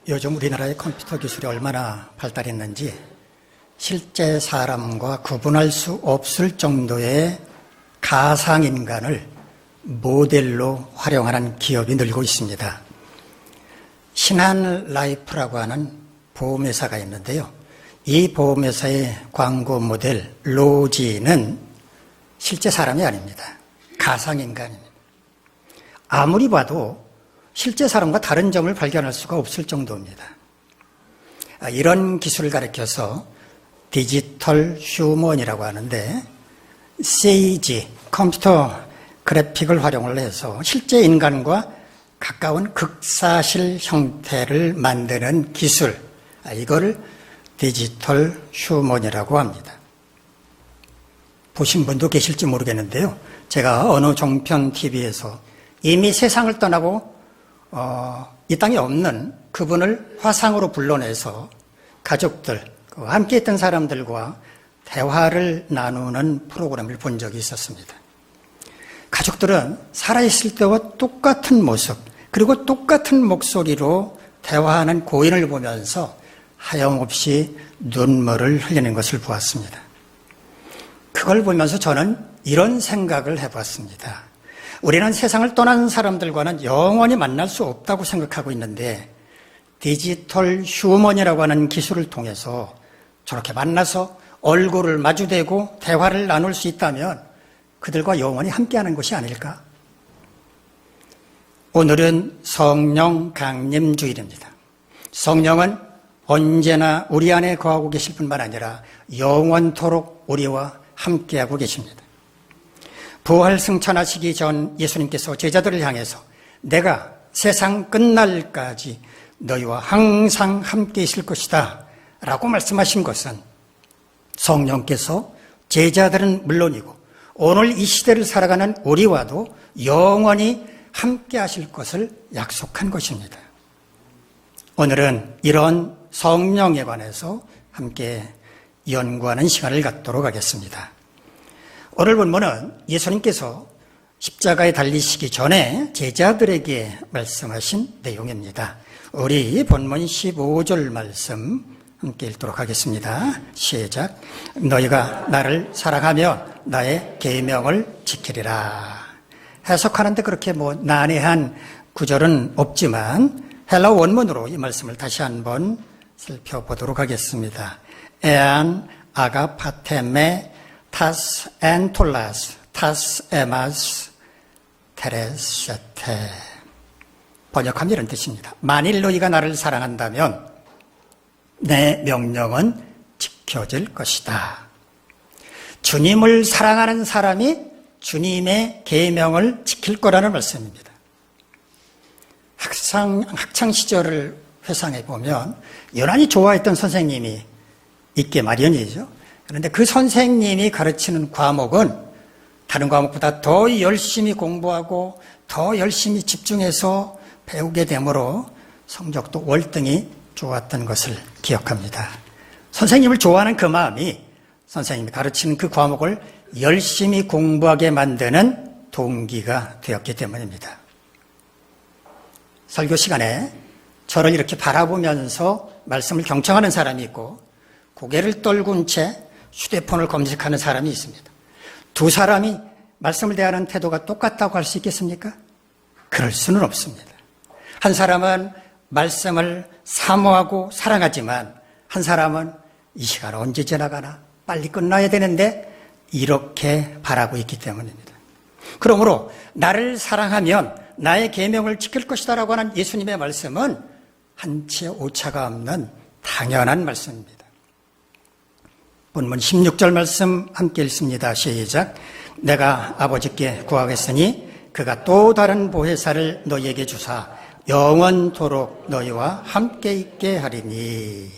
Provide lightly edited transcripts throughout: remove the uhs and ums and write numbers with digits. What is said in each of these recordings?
요즘 우리나라의 컴퓨터 기술이 얼마나 발달했는지 실제 사람과 구분할 수 없을 정도의 가상인간을 모델로 활용하는 기업이 늘고 있습니다. 신한라이프라고 하는 보험회사가 있는데요. 이 보험회사의 광고 모델 로지는 실제 사람이 아닙니다. 가상인간입니다. 아무리 봐도 실제 사람과 다른 점을 발견할 수가 없을 정도입니다. 이런 기술을 가리켜서 디지털 휴먼이라고 하는데 CG, 컴퓨터 그래픽을 활용을 해서 실제 인간과 가까운 극사실 형태를 만드는 기술, 이거를 디지털 휴먼이라고 합니다. 보신 분도 계실지 모르겠는데요. 제가 어느 종편 TV에서 이미 세상을 떠나고 이 땅에 없는 그분을 화상으로 불러내서 가족들, 함께 있던 사람들과 대화를 나누는 프로그램을 본 적이 있었습니다. 가족들은 살아있을 때와 똑같은 모습, 그리고 똑같은 목소리로 대화하는 고인을 보면서 하염없이 눈물을 흘리는 것을 보았습니다. 그걸 보면서 저는 이런 생각을 해봤습니다. 우리는 세상을 떠난 사람들과는 영원히 만날 수 없다고 생각하고 있는데 디지털 휴먼이라고 하는 기술을 통해서 저렇게 만나서 얼굴을 마주대고 대화를 나눌 수 있다면 그들과 영원히 함께하는 것이 아닐까? 오늘은 성령 강림 주일입니다. 성령은 언제나 우리 안에 거하고 계실 뿐만 아니라 영원토록 우리와 함께하고 계십니다. 부활 승천하시기 전 예수님께서 제자들을 향해서 내가 세상 끝날까지 너희와 항상 함께 있을 것이다 라고 말씀하신 것은 성령께서 제자들은 물론이고 오늘 이 시대를 살아가는 우리와도 영원히 함께 하실 것을 약속한 것입니다. 오늘은 이런 성령에 관해서 함께 연구하는 시간을 갖도록 하겠습니다. 오늘 본문은 예수님께서 십자가에 달리시기 전에 제자들에게 말씀하신 내용입니다. 우리 본문 15절 말씀 함께 읽도록 하겠습니다. 시작. 너희가 나를 사랑하면 나의 계명을 지키리라. 해석하는데 그렇게 난해한 구절은 없지만 헬라어 원문으로 이 말씀을 다시 한번 살펴보도록 하겠습니다. 에안 아가파테메 타스 엔톨라스 타스 에마스 테레세테. 번역하면 이런 뜻입니다. 만일 너희가 나를 사랑한다면 내 명령은 지켜질 것이다. 주님을 사랑하는 사람이 주님의 계명을 지킬 거라는 말씀입니다. 학창 시절을 회상해 보면 유난히 좋아했던 선생님이 있게 마련이죠. 그런데 그 선생님이 가르치는 과목은 다른 과목보다 더 열심히 공부하고 더 열심히 집중해서 배우게 되므로 성적도 월등히 좋았던 것을 기억합니다. 선생님을 좋아하는 그 마음이 선생님이 가르치는 그 과목을 열심히 공부하게 만드는 동기가 되었기 때문입니다. 설교 시간에 저를 이렇게 바라보면서 말씀을 경청하는 사람이 있고 고개를 떨군 채 휴대폰을 검색하는 사람이 있습니다. 두 사람이 말씀을 대하는 태도가 똑같다고 할 수 있겠습니까? 그럴 수는 없습니다. 한 사람은 말씀을 사모하고 사랑하지만 한 사람은 이 시간 언제 지나가나 빨리 끝나야 되는데 이렇게 바라고 있기 때문입니다. 그러므로 나를 사랑하면 나의 계명을 지킬 것이다 라고 하는 예수님의 말씀은 한치의 오차가 없는 당연한 말씀입니다. 본문 16절 말씀 함께 읽습니다. 시작. 내가 아버지께 구하겠으니 그가 또 다른 보혜사를 너희에게 주사 영원토록 너희와 함께 있게 하리니.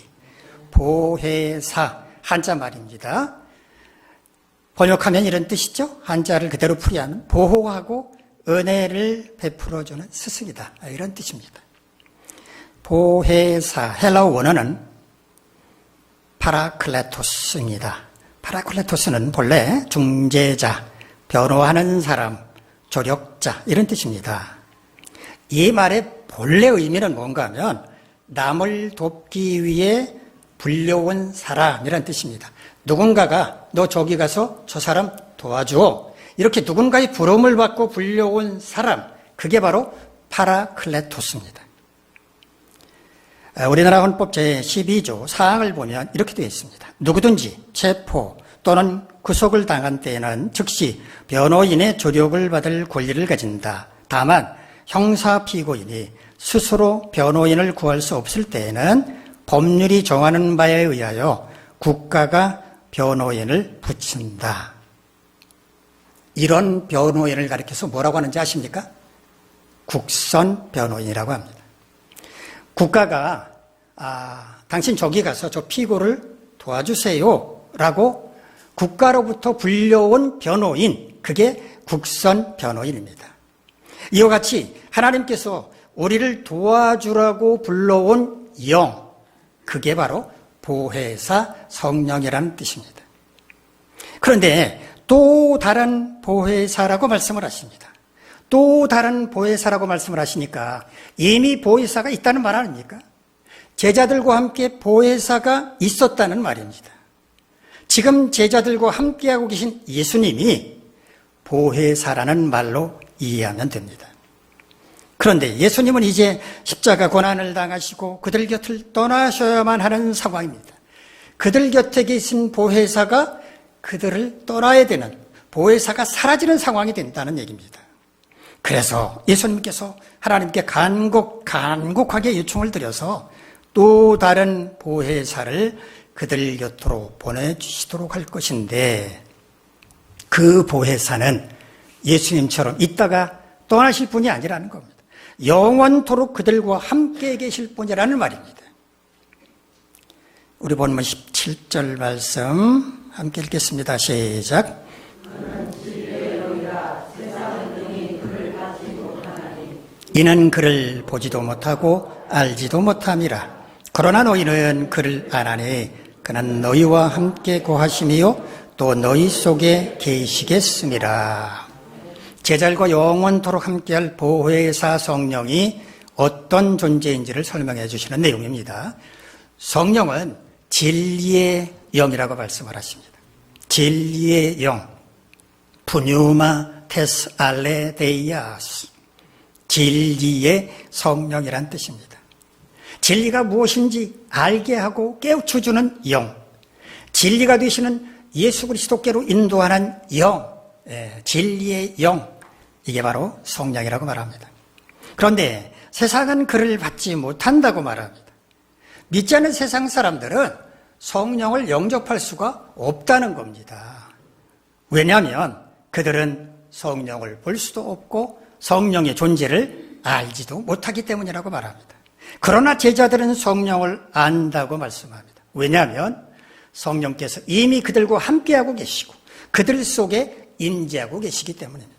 보혜사, 한자 말입니다. 번역하면 이런 뜻이죠. 한자를 그대로 풀이하면 보호하고 은혜를 베풀어주는 스승이다, 이런 뜻입니다. 보혜사, 헬라어 원어는 파라클레토스입니다. 파라클레토스는 본래 중재자, 변호하는 사람, 조력자 이런 뜻입니다. 이 말의 본래 의미는 뭔가 하면 남을 돕기 위해 불려온 사람이란 뜻입니다. 누군가가 너 저기 가서 저 사람 도와줘. 이렇게 누군가의 부름을 받고 불려온 사람, 그게 바로 파라클레토스입니다. 우리나라 헌법 제12조 사항을 보면 이렇게 되어 있습니다. 누구든지 체포 또는 구속을 당한 때에는 즉시 변호인의 조력을 받을 권리를 가진다. 다만 형사 피고인이 스스로 변호인을 구할 수 없을 때에는 법률이 정하는 바에 의하여 국가가 변호인을 붙인다. 이런 변호인을 가리켜서 뭐라고 하는지 아십니까? 국선 변호인이라고 합니다. 국가가 당신 저기 가서 저 피고를 도와주세요 라고 국가로부터 불려온 변호인, 그게 국선 변호인입니다. 이와 같이 하나님께서 우리를 도와주라고 불러온 영, 그게 바로 보혜사 성령이라는 뜻입니다. 그런데 또 다른 보혜사라고 말씀을 하십니다. 또 다른 보혜사라고 말씀을 하시니까 이미 보혜사가 있다는 말 아닙니까? 제자들과 함께 보혜사가 있었다는 말입니다. 지금 제자들과 함께하고 계신 예수님이 보혜사라는 말로 이해하면 됩니다. 그런데 예수님은 이제 십자가 고난을 당하시고 그들 곁을 떠나셔야만 하는 상황입니다. 그들 곁에 계신 보혜사가 그들을 떠나야 되는, 보혜사가 사라지는 상황이 된다는 얘기입니다. 그래서 예수님께서 하나님께 간곡하게 요청을 드려서 또 다른 보혜사를 그들 곁으로 보내주시도록 할 것인데, 그 보혜사는 예수님처럼 있다가 떠나실 분이 아니라는 겁니다. 영원토록 그들과 함께 계실 분이라는 말입니다. 우리 본문 17절 말씀 함께 읽겠습니다. 시작. 이는 그를 보지도 못하고 알지도 못함이라. 그러나 너희는 그를 아나니 그는 너희와 함께 거하심이요 또 너희 속에 계시겠음이라. 제자들과 영원토록 함께할 보혜사 성령이 어떤 존재인지를 설명해 주시는 내용입니다. 성령은 진리의 영이라고 말씀을 하십니다. 진리의 영, 푸뉴마 테스 알레데이아스, 진리의 성령이란 뜻입니다. 진리가 무엇인지 알게 하고 깨우쳐주는 영, 진리가 되시는 예수 그리스도께로 인도하는 영, 진리의 영, 이게 바로 성령이라고 말합니다. 그런데 세상은 그를 받지 못한다고 말합니다. 믿지 않는 세상 사람들은 성령을 영접할 수가 없다는 겁니다. 왜냐하면 그들은 성령을 볼 수도 없고 성령의 존재를 알지도 못하기 때문이라고 말합니다. 그러나 제자들은 성령을 안다고 말씀합니다. 왜냐하면 성령께서 이미 그들과 함께하고 계시고 그들 속에 임재하고 계시기 때문입니다.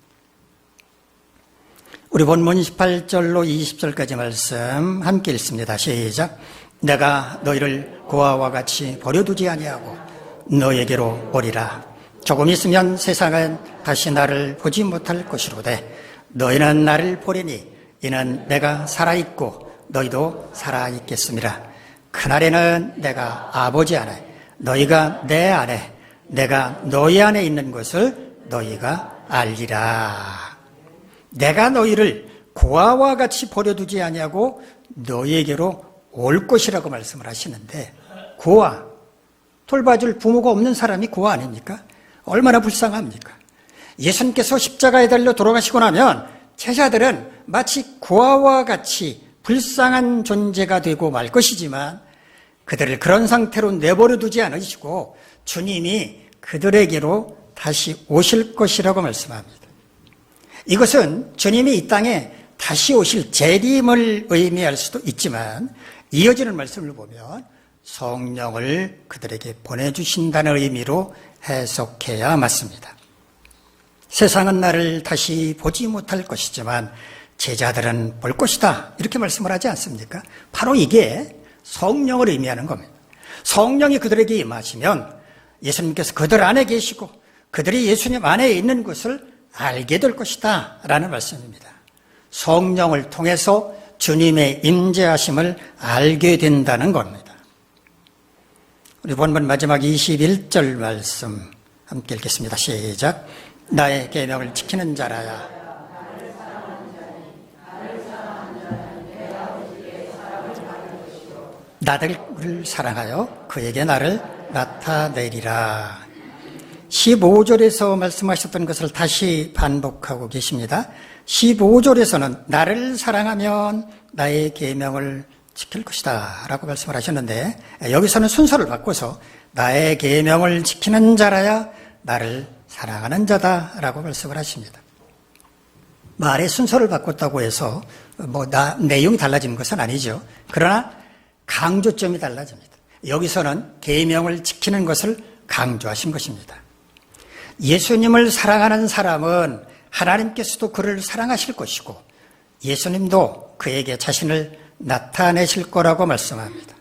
우리 본문 18절로 20절까지 말씀 함께 읽습니다. 시작. 내가 너희를 고아와 같이 버려두지 아니하고 너에게로 오리라. 조금 있으면 세상은 다시 나를 보지 못할 것이로되 너희는 나를 보리니 이는 내가 살아있고 너희도 살아있겠습니다. 그날에는 내가 아버지 안에 너희가 내 안에 내가 너희 안에 있는 것을 너희가 알리라. 내가 너희를 고아와 같이 버려두지 아니하고 너희에게로 올 것이라고 말씀을 하시는데, 고아, 돌봐줄 부모가 없는 사람이 고아 아닙니까? 얼마나 불쌍합니까? 예수님께서 십자가에 달려 돌아가시고 나면 제자들은 마치 고아와 같이 불쌍한 존재가 되고 말 것이지만 그들을 그런 상태로 내버려 두지 않으시고 주님이 그들에게로 다시 오실 것이라고 말씀합니다. 이것은 주님이 이 땅에 다시 오실 재림을 의미할 수도 있지만 이어지는 말씀을 보면 성령을 그들에게 보내주신다는 의미로 해석해야 맞습니다. 세상은 나를 다시 보지 못할 것이지만 제자들은 볼 것이다, 이렇게 말씀을 하지 않습니까? 바로 이게 성령을 의미하는 겁니다. 성령이 그들에게 임하시면 예수님께서 그들 안에 계시고 그들이 예수님 안에 있는 것을 알게 될 것이다 라는 말씀입니다. 성령을 통해서 주님의 임재하심을 알게 된다는 겁니다. 우리 본문 마지막 21절 말씀 함께 읽겠습니다. 시작. 나의 계명을 지키는 자라야 나를 사랑하여 그에게 나를 나타내리라. 15절에서 말씀하셨던 것을 다시 반복하고 계십니다. 15절에서는 나를 사랑하면 나의 계명을 지킬 것이다 라고 말씀을 하셨는데, 여기서는 순서를 바꿔서 나의 계명을 지키는 자라야 나를 사랑하는 자다 라고 말씀을 하십니다. 말의 순서를 바꿨다고 해서 내용이 달라지는 것은 아니죠. 그러나 강조점이 달라집니다. 여기서는 계명을 지키는 것을 강조하신 것입니다. 예수님을 사랑하는 사람은 하나님께서도 그를 사랑하실 것이고 예수님도 그에게 자신을 나타내실 거라고 말씀합니다.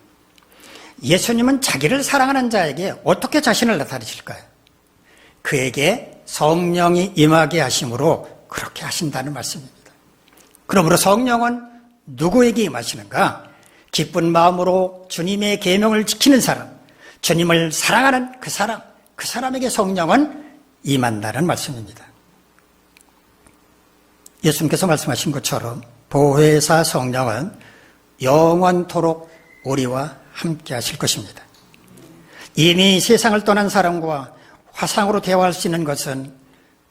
예수님은 자기를 사랑하는 자에게 어떻게 자신을 나타내실까요? 그에게 성령이 임하게 하심으로 그렇게 하신다는 말씀입니다. 그러므로 성령은 누구에게 임하시는가? 기쁜 마음으로 주님의 계명을 지키는 사람, 주님을 사랑하는 그 사람에게 성령은 임한다는 말씀입니다. 예수님께서 말씀하신 것처럼 보혜사 성령은 영원토록 우리와 함께 하실 것입니다. 이미 세상을 떠난 사람과 화상으로 대화할 수 있는 것은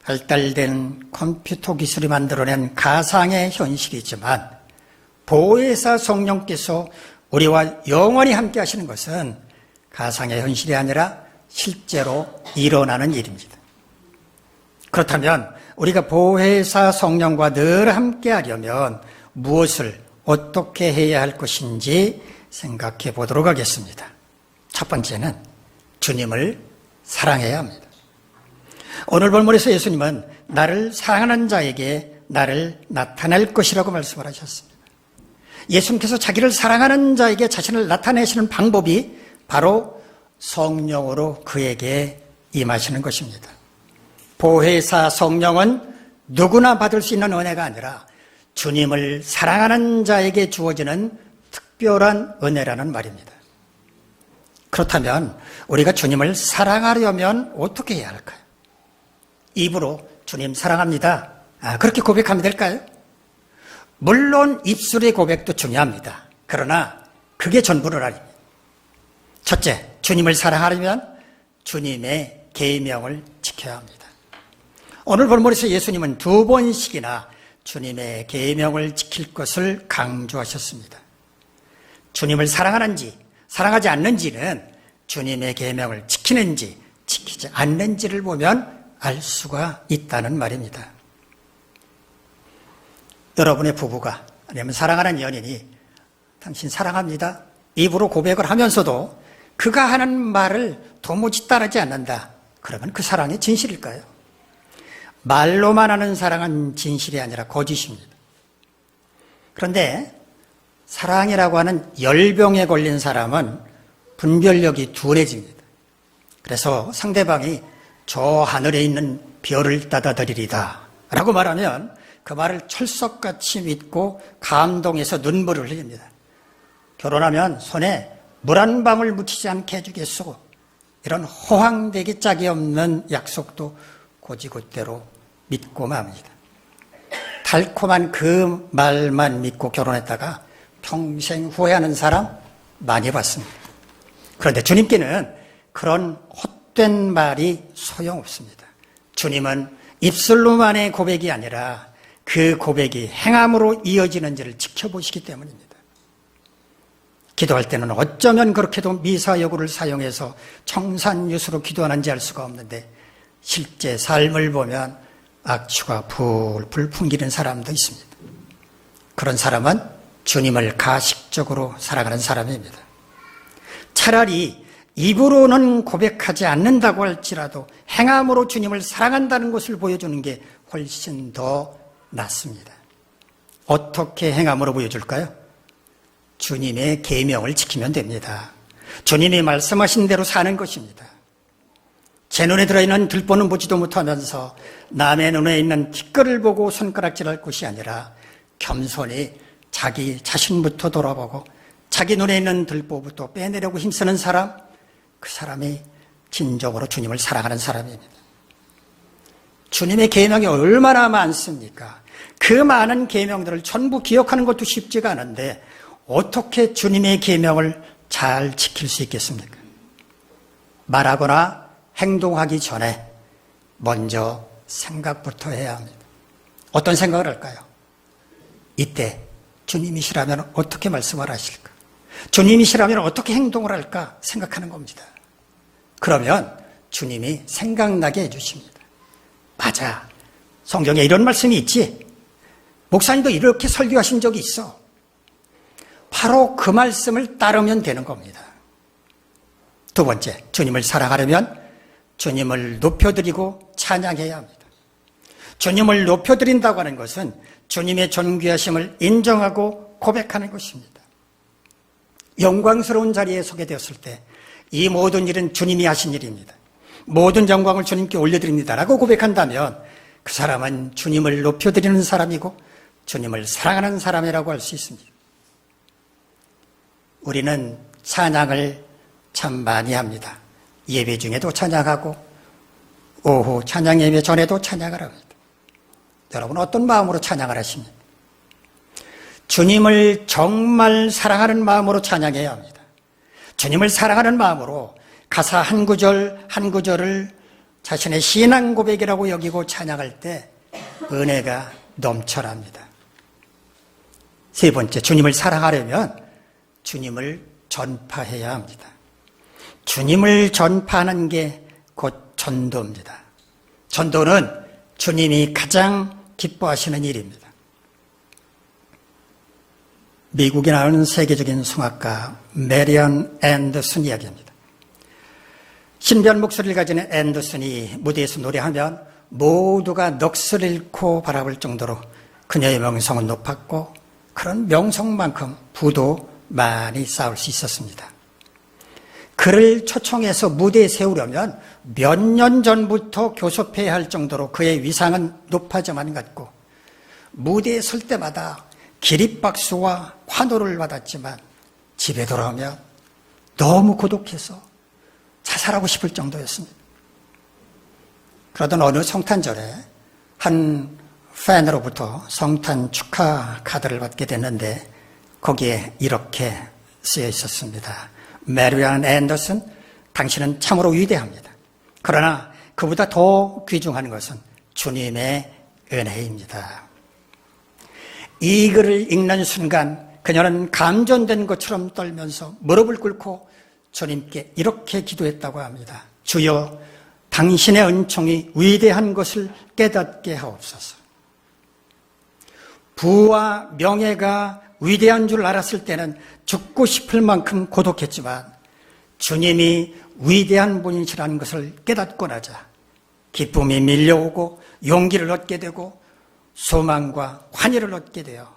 발달된 컴퓨터 기술이 만들어낸 가상의 현실이지만 보혜사 성령께서 우리와 영원히 함께 하시는 것은 가상의 현실이 아니라 실제로 일어나는 일입니다. 그렇다면 우리가 보혜사 성령과 늘 함께 하려면 무엇을 어떻게 해야 할 것인지 생각해 보도록 하겠습니다. 첫 번째는 주님을 사랑해야 합니다. 오늘 본문에서 예수님은 나를 사랑하는 자에게 나를 나타낼 것이라고 말씀을 하셨습니다. 예수님께서 자기를 사랑하는 자에게 자신을 나타내시는 방법이 바로 성령으로 그에게 임하시는 것입니다. 보혜사 성령은 누구나 받을 수 있는 은혜가 아니라 주님을 사랑하는 자에게 주어지는 특별한 은혜라는 말입니다. 그렇다면 우리가 주님을 사랑하려면 어떻게 해야 할까요? 입으로 주님 사랑합니다. 그렇게 고백하면 될까요? 물론 입술의 고백도 중요합니다. 그러나 그게 전부는 아닙니다. 첫째, 주님을 사랑하려면 주님의 계명을 지켜야 합니다. 오늘 본문에서 예수님은 2번씩이나 주님의 계명을 지킬 것을 강조하셨습니다. 주님을 사랑하는지 사랑하지 않는지는 주님의 계명을 지키는지 지키지 않는지를 보면 알 수가 있다는 말입니다. 여러분의 부부가 아니면 사랑하는 연인이 당신 사랑합니다 입으로 고백을 하면서도 그가 하는 말을 도무지 따르지 않는다. 그러면 그 사랑이 진실일까요? 말로만 하는 사랑은 진실이 아니라 거짓입니다. 그런데 사랑이라고 하는 열병에 걸린 사람은 분별력이 둔해집니다. 그래서 상대방이 저 하늘에 있는 별을 따다드리리다 라고 말하면 그 말을 철석같이 믿고 감동해서 눈물을 흘립니다. 결혼하면 손에 물 한 방울 묻히지 않게 해주겠소. 이런 호황되기 짝이 없는 약속도 곧이곧대로 믿고 맙니다. 달콤한 그 말만 믿고 결혼했다가 평생 후회하는 사람 많이 봤습니다. 그런데 주님께는 그런 헛된 말이 소용없습니다. 주님은 입술로만의 고백이 아니라 그 고백이 행함으로 이어지는지를 지켜보시기 때문입니다. 기도할 때는 어쩌면 그렇게도 미사여구를 사용해서 청산유수로 기도하는지 알 수가 없는데 실제 삶을 보면 악취가 풀풀 풍기는 사람도 있습니다. 그런 사람은 주님을 가식적으로 살아가는 사람입니다. 차라리 입으로는 고백하지 않는다고 할지라도 행함으로 주님을 사랑한다는 것을 보여주는 게 훨씬 더 낫습니다. 어떻게 행함으로 보여줄까요? 주님의 계명을 지키면 됩니다. 주님이 말씀하신 대로 사는 것입니다. 제 눈에 들어있는 들보는 보지도 못하면서 남의 눈에 있는 티끌을 보고 손가락질할 것이 아니라 겸손히 자기 자신부터 돌아보고 자기 눈에 있는 들보부터 빼내려고 힘쓰는 사람, 그 사람이 진정으로 주님을 사랑하는 사람입니다. 주님의 계명이 얼마나 많습니까? 그 많은 계명들을 전부 기억하는 것도 쉽지가 않은데 어떻게 주님의 계명을 잘 지킬 수 있겠습니까? 말하거나 행동하기 전에 먼저 생각부터 해야 합니다. 어떤 생각을 할까요? 이때 주님이시라면 어떻게 말씀을 하실까? 주님이시라면 어떻게 행동을 할까 생각하는 겁니다. 그러면 주님이 생각나게 해주십니다. 맞아. 성경에 이런 말씀이 있지. 목사님도 이렇게 설교하신 적이 있어. 바로 그 말씀을 따르면 되는 겁니다. 두 번째, 주님을 사랑하려면 주님을 높여드리고 찬양해야 합니다. 주님을 높여드린다고 하는 것은 주님의 존귀하심을 인정하고 고백하는 것입니다. 영광스러운 자리에 서게 되었을 때 이 모든 일은 주님이 하신 일입니다. 모든 영광을 주님께 올려드립니다라고 고백한다면 그 사람은 주님을 높여드리는 사람이고 주님을 사랑하는 사람이라고 할 수 있습니다. 우리는 찬양을 참 많이 합니다. 예배 중에도 찬양하고 오후 찬양 예배 전에도 찬양을 합니다. 여러분 어떤 마음으로 찬양을 하십니까? 주님을 정말 사랑하는 마음으로 찬양해야 합니다. 주님을 사랑하는 마음으로 가사 한 구절 한 구절을 자신의 신앙 고백이라고 여기고 찬양할 때 은혜가 넘쳐납니다. 세 번째, 주님을 사랑하려면 주님을 전파해야 합니다. 주님을 전파하는 게 곧 전도입니다. 전도는 주님이 가장 기뻐하시는 일입니다. 미국에 나오는 세계적인 성악가 메리언 앤더슨 이야기입니다. 신비한 목소리를 가진 앤더슨이 무대에서 노래하면 모두가 넋을 잃고 바라볼 정도로 그녀의 명성은 높았고 그런 명성만큼 부도 많이 쌓을 수 있었습니다. 그를 초청해서 무대에 세우려면 몇 년 전부터 교섭해야 할 정도로 그의 위상은 높아져만 갔고 무대에 설 때마다 기립박수와 환호를 받았지만 집에 돌아오면 너무 고독해서 자살하고 싶을 정도였습니다. 그러던 어느 성탄절에 한 팬으로부터 성탄 축하 카드를 받게 됐는데 거기에 이렇게 쓰여 있었습니다. 메리언 앤더슨, 당신은 참으로 위대합니다. 그러나 그보다 더 귀중한 것은 주님의 은혜입니다. 이 글을 읽는 순간 그녀는 감전된 것처럼 떨면서 무릎을 꿇고 주님께 이렇게 기도했다고 합니다. 주여, 당신의 은총이 위대한 것을 깨닫게 하옵소서. 부와 명예가 위대한 줄 알았을 때는 죽고 싶을 만큼 고독했지만 주님이 위대한 분이시라는 것을 깨닫고 나자 기쁨이 밀려오고 용기를 얻게 되고 소망과 환희를 얻게 되어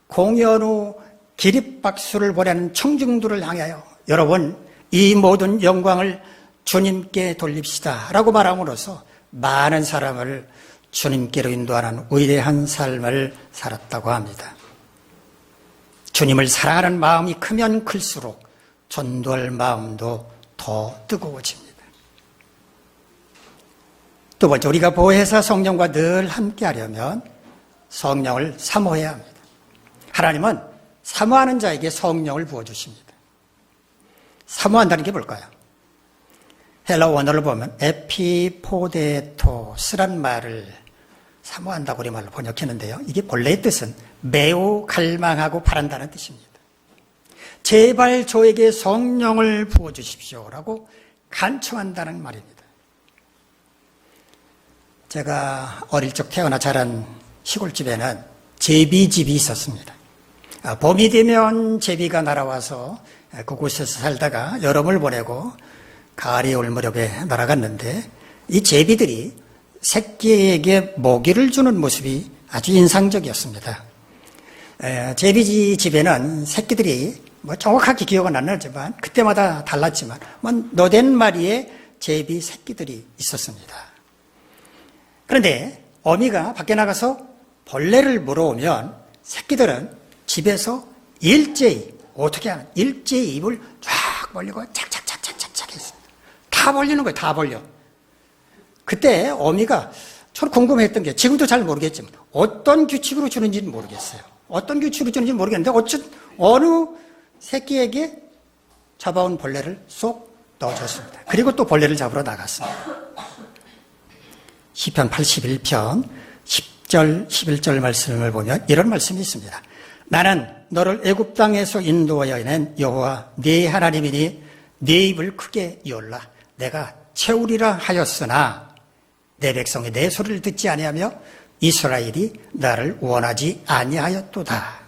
공연 후 기립박수를 보내는 청중들을 향하여 여러분 이 모든 영광을 주님께 돌립시다 라고 말함으로써 많은 사람을 주님께로 인도하는 위대한 삶을 살았다고 합니다. 주님을 사랑하는 마음이 크면 클수록 전도할 마음도 더 뜨거워집니다. 두 번째, 우리가 보혜사 성령과 늘 함께 하려면 성령을 사모해야 합니다. 하나님은 사모하는 자에게 성령을 부어주십니다. 사모한다는 게 뭘까요? 헬라 원어를 보면 에피포데토스란 말을 사모한다고 우리말로 번역했는데요. 이게 본래의 뜻은 매우 갈망하고 바란다는 뜻입니다. 제발 저에게 성령을 부어주십시오라고 간청한다는 말입니다. 제가 어릴 적 태어나 자란 시골집에는 제비집이 있었습니다. 봄이 되면 제비가 날아와서 그곳에서 살다가 여름을 보내고 가을이 올 무렵에 날아갔는데 이 제비들이 새끼에게 먹이를 주는 모습이 아주 인상적이었습니다. 제비 집에는 새끼들이 정확하게 기억은 안 나지만 그때마다 달랐지만 너댓 마리의 제비 새끼들이 있었습니다. 그런데 어미가 밖에 나가서 벌레를 물어오면 새끼들은 집에서 일제히, 어떻게 하는, 일제히 입을 쫙 벌리고 착착착착착착 했어요. 다 벌리는 거예요. 다 벌려. 그때 어미가 저는 궁금했던 게, 지금도 잘 모르겠지만 어떤 규칙으로 주는지는 모르겠어요. 어떤 규칙으로 주는지 모르겠는데 어느 새끼에게 잡아온 벌레를 쏙 넣어줬습니다. 그리고 또 벌레를 잡으러 나갔습니다. 시편 81편 10절 11절 말씀을 보면 이런 말씀이 있습니다. 나는 너를 애굽 땅에서 인도하여 낸 여호와 네 하나님이니 네 입을 크게 열라. 내가 채우리라 하였으나 내 백성이 내 소리를 듣지 아니하며 이스라엘이 나를 원하지 아니하였도다.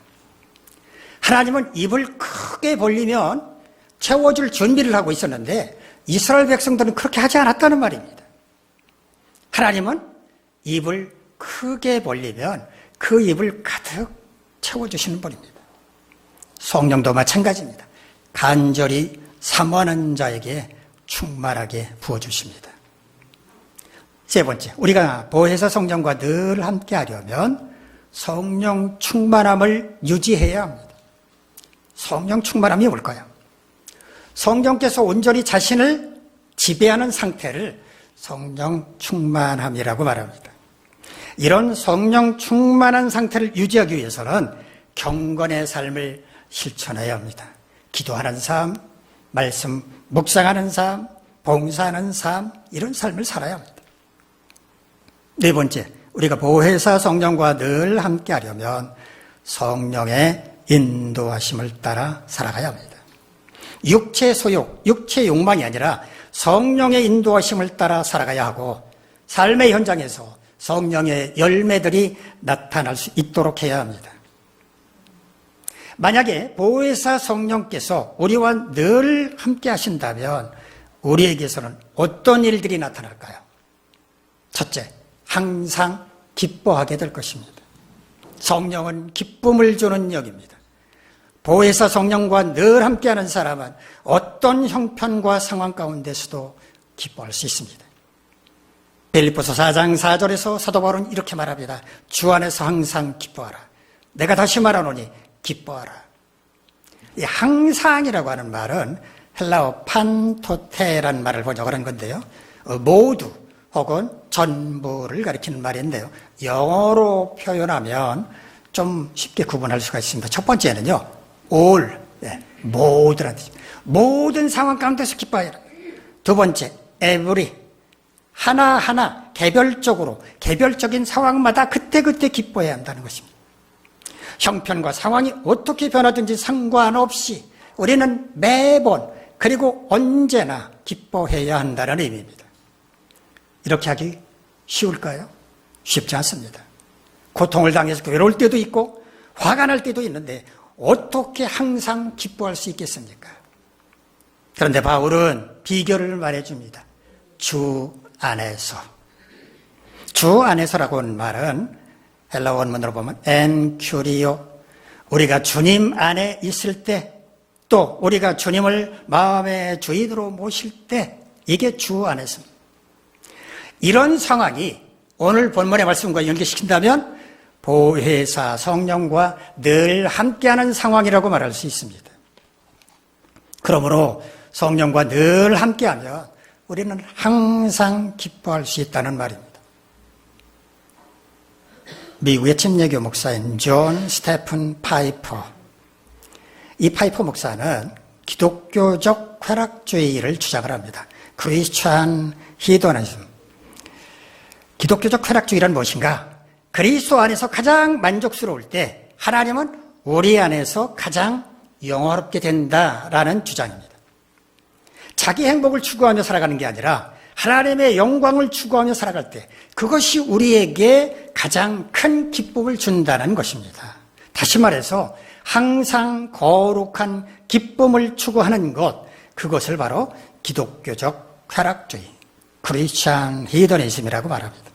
하나님은 입을 크게 벌리면 채워줄 준비를 하고 있었는데 이스라엘 백성들은 그렇게 하지 않았다는 말입니다. 하나님은 입을 크게 벌리면 그 입을 가득 채워주시는 분입니다. 성령도 마찬가지입니다. 간절히 사모하는 자에게 충만하게 부어주십니다. 세 번째, 우리가 보혜사 성령과 늘 함께 하려면 성령 충만함을 유지해야 합니다. 성령 충만함이 뭘까요? 성령께서 온전히 자신을 지배하는 상태를 성령 충만함이라고 말합니다. 이런 성령 충만한 상태를 유지하기 위해서는 경건의 삶을 실천해야 합니다. 기도하는 삶, 말씀 묵상하는 삶, 봉사하는 삶, 이런 삶을 살아야 합니다. 네 번째, 우리가 보혜사 성령과 늘 함께 하려면 성령의 인도하심을 따라 살아가야 합니다. 육체 소욕, 육체 욕망이 아니라 성령의 인도하심을 따라 살아가야 하고 삶의 현장에서 성령의 열매들이 나타날 수 있도록 해야 합니다. 만약에 보혜사 성령께서 우리와 늘 함께 하신다면 우리에게서는 어떤 일들이 나타날까요? 첫째, 항상 기뻐하게 될 것입니다. 성령은 기쁨을 주는 영입니다. 보혜사 성령과 늘 함께하는 사람은 어떤 형편과 상황 가운데서도 기뻐할 수 있습니다. 빌립보서 4장 4절에서 사도 바울은 이렇게 말합니다. 주 안에서 항상 기뻐하라. 내가 다시 말하노니 기뻐하라. 이 항상이라고 하는 말은 헬라어 판토테라는 말을 번역한 건데요. 모두 혹은 전부를 가리키는 말인데요. 영어로 표현하면 좀 쉽게 구분할 수가 있습니다. 첫 번째는요. all, 모두라는 뜻입니다. 모든 상황 가운데서 기뻐해라. 두 번째, every, 하나하나 개별적으로 개별적인 상황마다 그때그때 기뻐해야 한다는 것입니다. 형편과 상황이 어떻게 변하든지 상관없이 우리는 매번 그리고 언제나 기뻐해야 한다는 의미입니다. 이렇게 하기 쉬울까요? 쉽지 않습니다. 고통을 당해서 괴로울 때도 있고 화가 날 때도 있는데 어떻게 항상 기뻐할 수 있겠습니까? 그런데 바울은 비결을 말해줍니다. 주 안에서. 주 안에서라고 하는 말은 헬라 원문으로 보면 en curio, 우리가 주님 안에 있을 때, 또 우리가 주님을 마음의 주인으로 모실 때, 이게 주 안에서입니다. 이런 상황이 오늘 본문의 말씀과 연결시킨다면 보혜사 성령과 늘 함께하는 상황이라고 말할 수 있습니다. 그러므로 성령과 늘 함께하면 우리는 항상 기뻐할 수 있다는 말입니다. 미국의 침례교 목사인 존 스테픈 파이퍼, 이 파이퍼 목사는 기독교적 쾌락주의를 주장을 합니다. 크리스천 히도니즘. 기독교적 쾌락주의란 무엇인가? 그리스도 안에서 가장 만족스러울 때 하나님은 우리 안에서 가장 영화롭게 된다라는 주장입니다. 자기 행복을 추구하며 살아가는 게 아니라 하나님의 영광을 추구하며 살아갈 때 그것이 우리에게 가장 큰 기쁨을 준다는 것입니다. 다시 말해서 항상 거룩한 기쁨을 추구하는 것, 그것을 바로 기독교적 쾌락주의, 크리스천 히더니즘이라고 말합니다.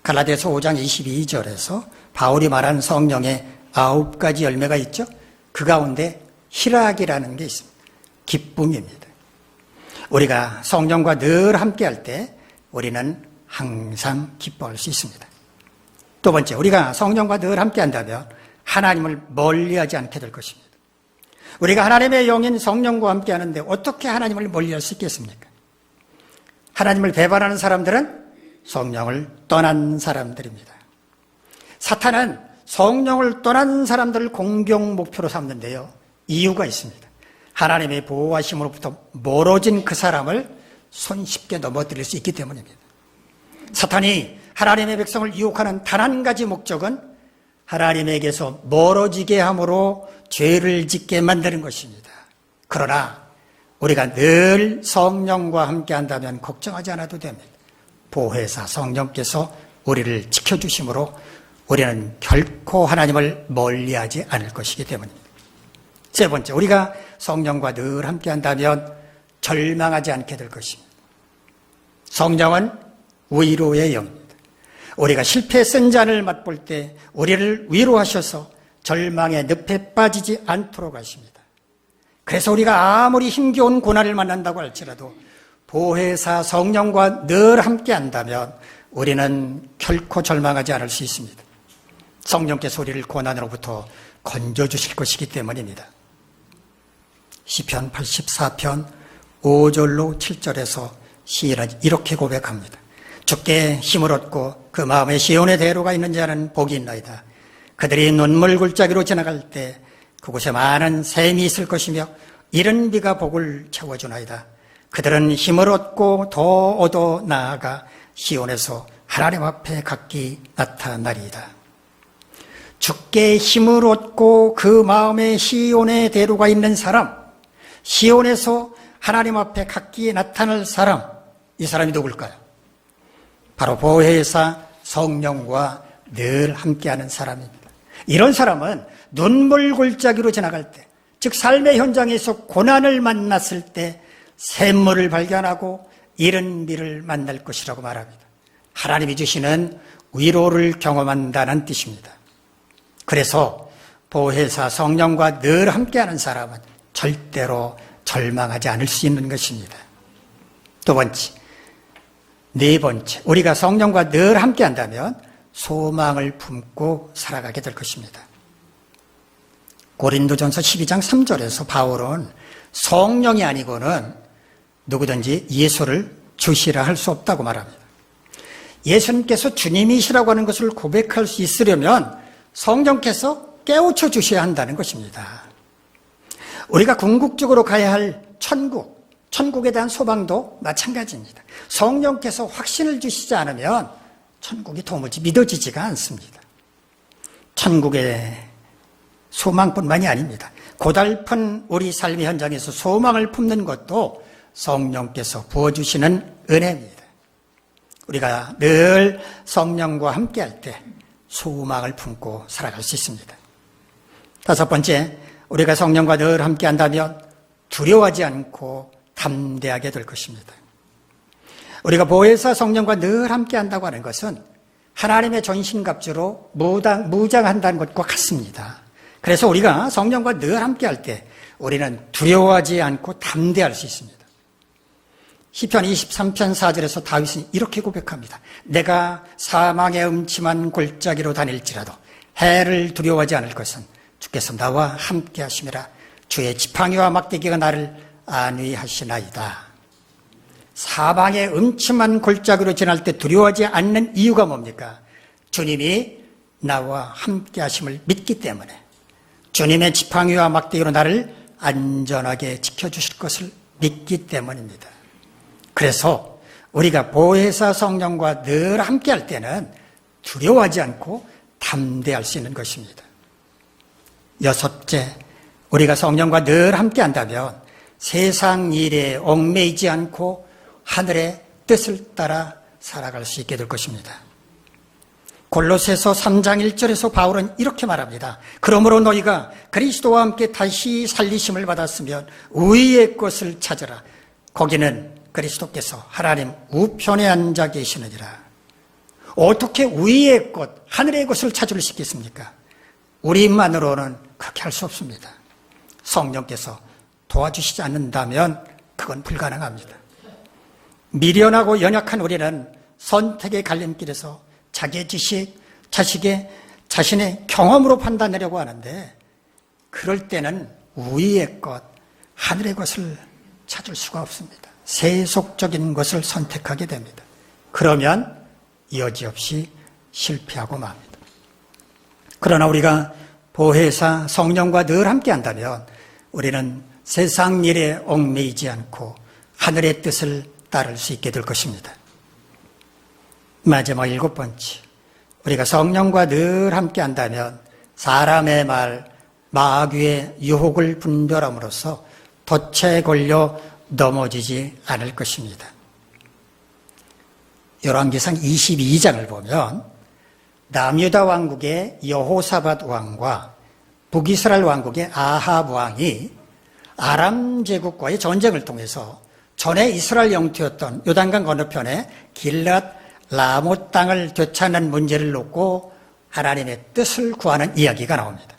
갈라디아서 5장 22절에서 바울이 말한 성령의 9가지 열매가 있죠. 그 가운데 희락이라는 게 있습니다. 기쁨입니다. 우리가 성령과 늘 함께할 때 우리는 항상 기뻐할 수 있습니다. 두 번째, 우리가 성령과 늘 함께한다면 하나님을 멀리하지 않게 될 것입니다. 우리가 하나님의 영인 성령과 함께 하는데 어떻게 하나님을 멀리할 수 있겠습니까? 하나님을 배반하는 사람들은 성령을 떠난 사람들입니다. 사탄은 성령을 떠난 사람들을 공격 목표로 삼는데요. 이유가 있습니다. 하나님의 보호하심으로부터 멀어진 그 사람을 손쉽게 넘어뜨릴 수 있기 때문입니다. 사탄이 하나님의 백성을 유혹하는 단 한 가지 목적은 하나님에게서 멀어지게 함으로 죄를 짓게 만드는 것입니다. 그러나 우리가 늘 성령과 함께 한다면 걱정하지 않아도 됩니다. 보혜사 성령께서 우리를 지켜주심으로 우리는 결코 하나님을 멀리하지 않을 것이기 때문입니다. 세 번째, 우리가 성령과 늘 함께 한다면 절망하지 않게 될 것입니다. 성령은 위로의 영입니다. 우리가 실패의 쓴 잔을 맛볼 때 우리를 위로하셔서 절망의 늪에 빠지지 않도록 하십니다. 그래서 우리가 아무리 힘겨운 고난을 만난다고 할지라도 보혜사 성령과 늘 함께 한다면 우리는 결코 절망하지 않을 수 있습니다. 성령께서 우리를 고난으로부터 건져주실 것이기 때문입니다. 시편 84편 5절로 7절에서 시인은 이렇게 고백합니다. 주께 힘을 얻고 그 마음에 시온의 대로가 있는 자는 복이 있나이다. 그들이 눈물 골짜기로 지나갈 때 그곳에 많은 샘이 있을 것이며 이른 비가 복을 채워주나이다. 그들은 힘을 얻고 더 얻어 나아가 시온에서 하나님 앞에 각기 나타나리이다. 주께 힘을 얻고 그 마음에 시온의 대로가 있는 사람, 시온에서 하나님 앞에 각기 나타날 사람, 이 사람이 누굴까요? 바로 보혜사 성령과 늘 함께하는 사람입니다. 이런 사람은 눈물 골짜기로 지나갈 때, 즉 삶의 현장에서 고난을 만났을 때 샘물을 발견하고 이른 비를 만날 것이라고 말합니다. 하나님이 주시는 위로를 경험한다는 뜻입니다. 그래서 보혜사 성령과 늘 함께하는 사람은 절대로 절망하지 않을 수 있는 것입니다. 두 번째, 네 번째, 우리가 성령과 늘 함께 한다면 소망을 품고 살아가게 될 것입니다. 고린도전서 12장 3절에서 바울은 성령이 아니고는 누구든지 예수를 주시라 할 수 없다고 말합니다. 예수님께서 주님이시라고 하는 것을 고백할 수 있으려면 성령께서 깨우쳐 주셔야 한다는 것입니다. 우리가 궁극적으로 가야 할 천국에 대한 소망도 마찬가지입니다. 성령께서 확신을 주시지 않으면 천국이 도무지 믿어지지가 않습니다. 천국의 소망뿐만이 아닙니다. 고달픈 우리 삶의 현장에서 소망을 품는 것도 성령께서 부어주시는 은혜입니다. 우리가 늘 성령과 함께할 때 소망을 품고 살아갈 수 있습니다. 다섯 번째, 우리가 성령과 늘 함께한다면 두려워하지 않고 담대하게 될 것입니다. 우리가 보혜사 성령과 늘 함께한다고 하는 것은 하나님의 전신갑주로 무장한다는 것과 같습니다. 그래서 우리가 성령과 늘 함께할 때 우리는 두려워하지 않고 담대할 수 있습니다. 시편 23편 4절에서 다윗은 이렇게 고백합니다. 내가 사망의 음침한 골짜기로 다닐지라도 해를 두려워하지 않을 것은 주께서 나와 함께 하심이라. 주의 지팡이와 막대기가 나를 안위하시나이다. 사망의 음침한 골짜기로 지날 때 두려워하지 않는 이유가 뭡니까? 주님이 나와 함께 하심을 믿기 때문에, 주님의 지팡이와 막대기로 나를 안전하게 지켜주실 것을 믿기 때문입니다. 그래서 우리가 보혜사 성령과 늘 함께할 때는 두려워하지 않고 담대할 수 있는 것입니다. 여섯째, 우리가 성령과 늘 함께한다면 세상 일에 얽매이지 않고 하늘의 뜻을 따라 살아갈 수 있게 될 것입니다. 골로새서 3장 1절에서 바울은 이렇게 말합니다. 그러므로 너희가 그리스도와 함께 다시 살리심을 받았으면 위의 것을 찾으라. 거기는 그리스도께서 하나님 우편에 앉아 계시느니라. 어떻게 위의 것, 하늘의 것을 찾을 수 있겠습니까? 우리만으로는 그렇게 할 수 없습니다. 성령께서 도와주시지 않는다면 그건 불가능합니다. 미련하고 연약한 우리는 선택의 갈림길에서 자기의 지식, 자식의 자신의 경험으로 판단하려고 하는데 그럴 때는 위의 것, 하늘의 것을 찾을 수가 없습니다. 세속적인 것을 선택하게 됩니다. 그러면 여지없이 실패하고 맙니다. 그러나 우리가 보혜사 성령과 늘 함께한다면 우리는 세상 일에 얽매이지 않고 하늘의 뜻을 따를 수 있게 될 것입니다. 마지막 7번째, 우리가 성령과 늘 함께한다면 사람의 말, 마귀의 유혹을 분별함으로써 덫에 걸려 넘어지지 않을 것입니다. 열왕기상 22장을 보면 남유다 왕국의 여호사밧 왕과 북이스라엘 왕국의 아합 왕이 아람 제국과의 전쟁을 통해서 전에 이스라엘 영토였던 요단강 건너편에 길랏 라못 땅을 되찾는 문제를 놓고 하나님의 뜻을 구하는 이야기가 나옵니다.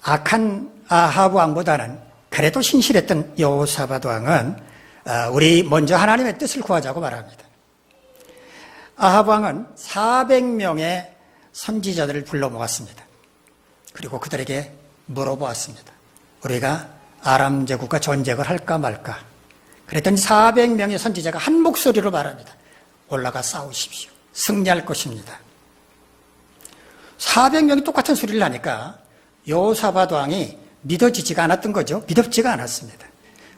악한 아합 왕보다는 그래도 신실했던 여호사밧 왕은 우리 먼저 하나님의 뜻을 구하자고 말합니다. 아합 왕은 400명의 선지자들을 불러 모았습니다. 그리고 그들에게 물어보았습니다. 우리가 아람 제국과 전쟁을 할까 말까. 그랬더니 400명의 선지자가 한 목소리로 말합니다. 올라가 싸우십시오. 승리할 것입니다. 400명이 똑같은 소리를 하니까 여호사밧 왕이 믿어지지가 않았던 거죠. 믿음지가 않았습니다.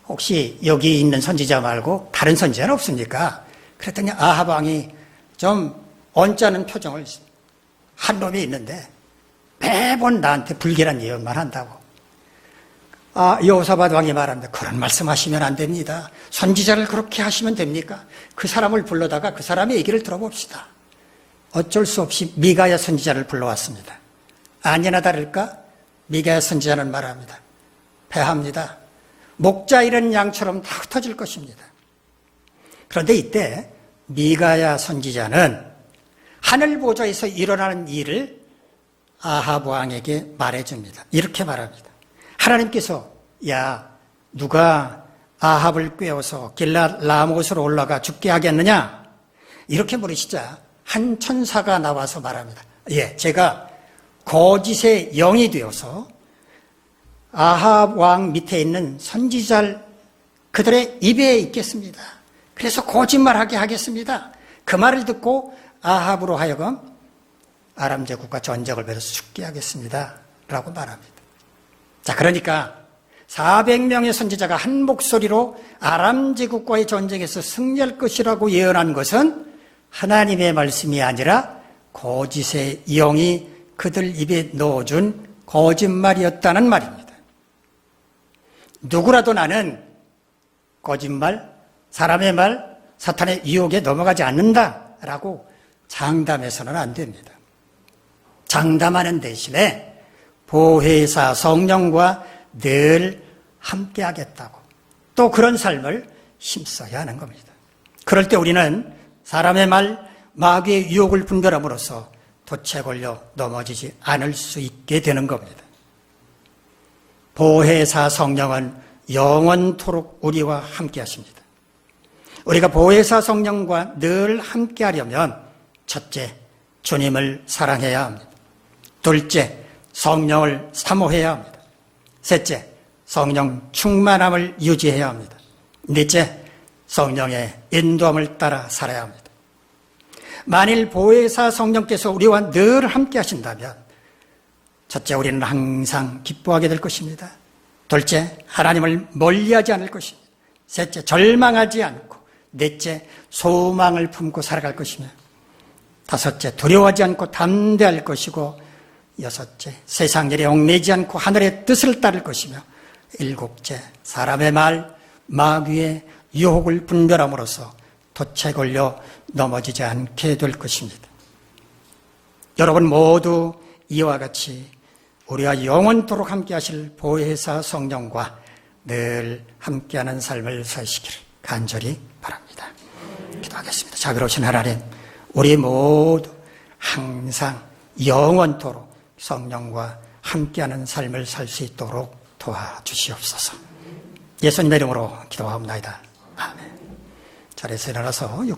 혹시 여기 있는 선지자 말고 다른 선지자는 없습니까? 그랬더니 아합 왕이 좀 언짢은 표정을, 한 놈이 있는데 매번 나한테 불길한 예언만 한다고. 여호사밧 왕이 말합니다. 그런 말씀하시면 안 됩니다. 선지자를 그렇게 하시면 됩니까? 그 사람을 불러다가 그 사람의 얘기를 들어봅시다. 어쩔 수 없이 미가야 선지자를 불러왔습니다. 아니나 다를까 미가야 선지자는 말합니다. 패합니다. 목자 잃은 양처럼 다 흩어질 것입니다. 그런데 이때 미가야 선지자는 하늘 보좌에서 일어나는 일을 아합 왕에게 말해줍니다. 이렇게 말합니다. 하나님께서 야 누가 아합을 꿰어서 길랏 라못으로 올라가 죽게 하겠느냐? 이렇게 물으시자 한 천사가 나와서 말합니다. 예, 제가 거짓의 영이 되어서 아합 왕 밑에 있는 선지자 그들의 입에 있겠습니다. 그래서 거짓말하게 하겠습니다. 그 말을 듣고 아합으로 하여금 아람 제국과 전쟁을 벌여서 죽게 하겠습니다. 라고 말합니다. 자, 그러니까 400명의 선지자가 한 목소리로 아람 제국과의 전쟁에서 승리할 것이라고 예언한 것은 하나님의 말씀이 아니라 거짓의 영이 그들 입에 넣어준 거짓말이었다는 말입니다. 누구라도 나는 거짓말, 사람의 말, 사탄의 유혹에 넘어가지 않는다라고 장담해서는 안 됩니다. 장담하는 대신에 보혜사 성령과 늘 함께 하겠다고 또 그런 삶을 힘써야 하는 겁니다. 그럴 때 우리는 사람의 말, 마귀의 유혹을 분별함으로써 덫에 걸려 넘어지지 않을 수 있게 되는 겁니다. 보혜사 성령은 영원토록 우리와 함께 하십니다. 우리가 보혜사 성령과 늘 함께 하려면 첫째, 주님을 사랑해야 합니다. 둘째, 성령을 사모해야 합니다. 셋째, 성령 충만함을 유지해야 합니다. 넷째, 성령의 인도함을 따라 살아야 합니다. 만일 보혜사 성령께서 우리와 늘 함께 하신다면 첫째, 우리는 항상 기뻐하게 될 것입니다. 둘째, 하나님을 멀리하지 않을 것입니다. 셋째, 절망하지 않고, 넷째, 소망을 품고 살아갈 것이며, 다섯째, 두려워하지 않고 담대할 것이고, 여섯째, 세상 일에 얽매이지 않고 하늘의 뜻을 따를 것이며, 일곱째, 사람의 말, 마귀의 유혹을 분별함으로써 덫에 걸려 넘어지지 않게 될 것입니다. 여러분 모두 이와 같이 우리와 영원토록 함께 하실 보혜사 성령과 늘 함께하는 삶을 사시기를 간절히 바랍니다. 기도하겠습니다. 자비로우신 하나님, 우리 모두 항상 영원토록 성령과 함께하는 삶을 살 수 있도록 도와주시옵소서. 예수님의 이름으로 기도하옵나이다. 아멘. 자리에서 일어나서